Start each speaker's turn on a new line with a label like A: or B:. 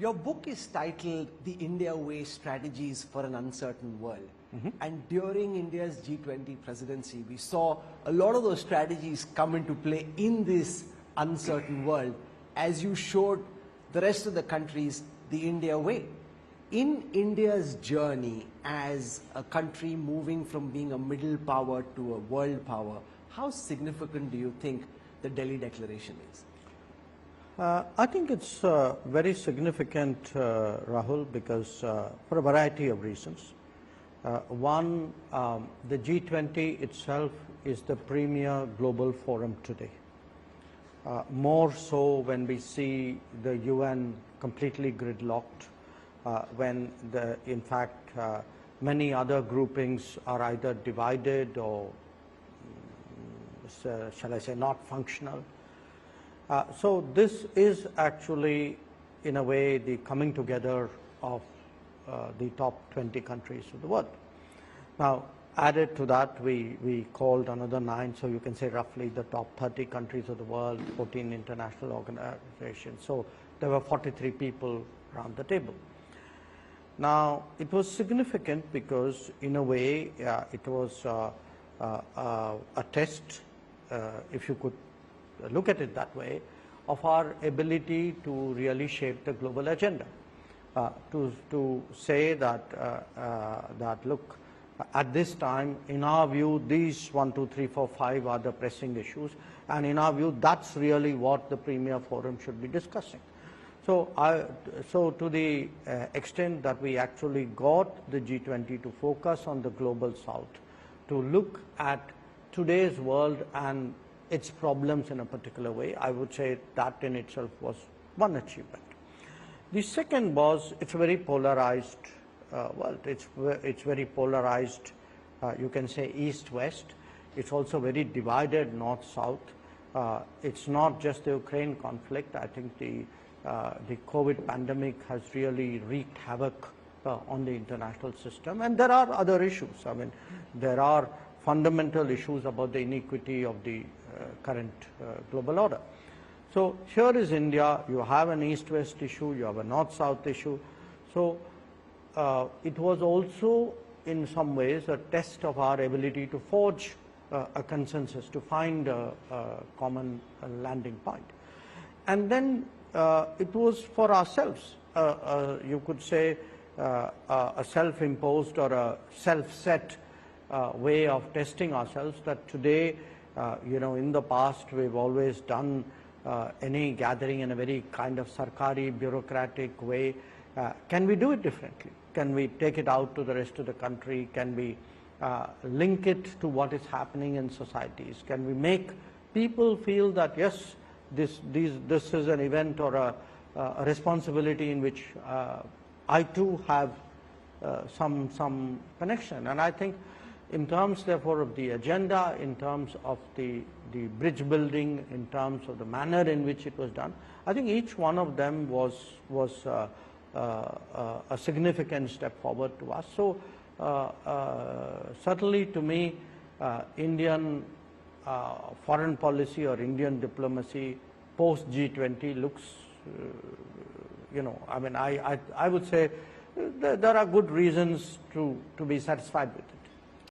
A: Your book is titled The India Way Strategies for an Uncertain World. And during India's G20 presidency, we saw a lot of those strategies come into play in this uncertain world as you showed the rest of the countries the India way. In India's journey as a country moving from being a middle power to a world power, how significant do you think the Delhi Declaration is?
B: I think it's very significant, Rahul, because for a variety of reasons. One, the G20 itself is the premier global forum today. More so when we see the UN completely gridlocked, when in fact many other groupings are either divided or shall I say not functional. So this is actually in a way the coming together of the top 20 countries of the world. Now added to that we called another 9, so you can say roughly the top 30 countries of the world, 14 international organizations. So there were 43 people around the table. Now it was significant because in a way it was a test, if you could look at it that way, of our ability to really shape the global agenda. To say that, look, at this time, in our view, these 1, 2, 3, 4, 5 are the pressing issues, and in our view, that's really what the premier forum should be discussing. So to the extent that we actually got the G20 to focus on the global south, to look at today's world and its problems in a particular way, I would say that in itself was one achievement. The second was it's a very polarized world. It's very polarized, you can say east-west. It's also very divided north-south. It's not just the Ukraine conflict. I think the COVID pandemic has really wreaked havoc on the international system. And there are other issues. I mean, there are fundamental issues about the inequity of the current global order. So here is India. You have an east-west issue. You have a north-south issue. So it was also in some ways a test of our ability to forge a consensus, to find a common landing point. And then it was for ourselves, you could say a self-imposed or a self-set way of testing ourselves, that today, you know, in the past we've always done any gathering in a very kind of sarkari, bureaucratic way. Can we do it differently? Can we take it out to the rest of the country? Can we link it to what is happening in societies? Can we make people feel that yes, this is an event or a responsibility in which I too have some connection? And I think in terms therefore of the agenda, in terms of the bridge building, in terms of the manner in which it was done, I think each one of them was a significant step forward to us. So certainly to me, Indian foreign policy or Indian diplomacy post G20 looks, you know, I mean, I would say there are good reasons to be satisfied with it.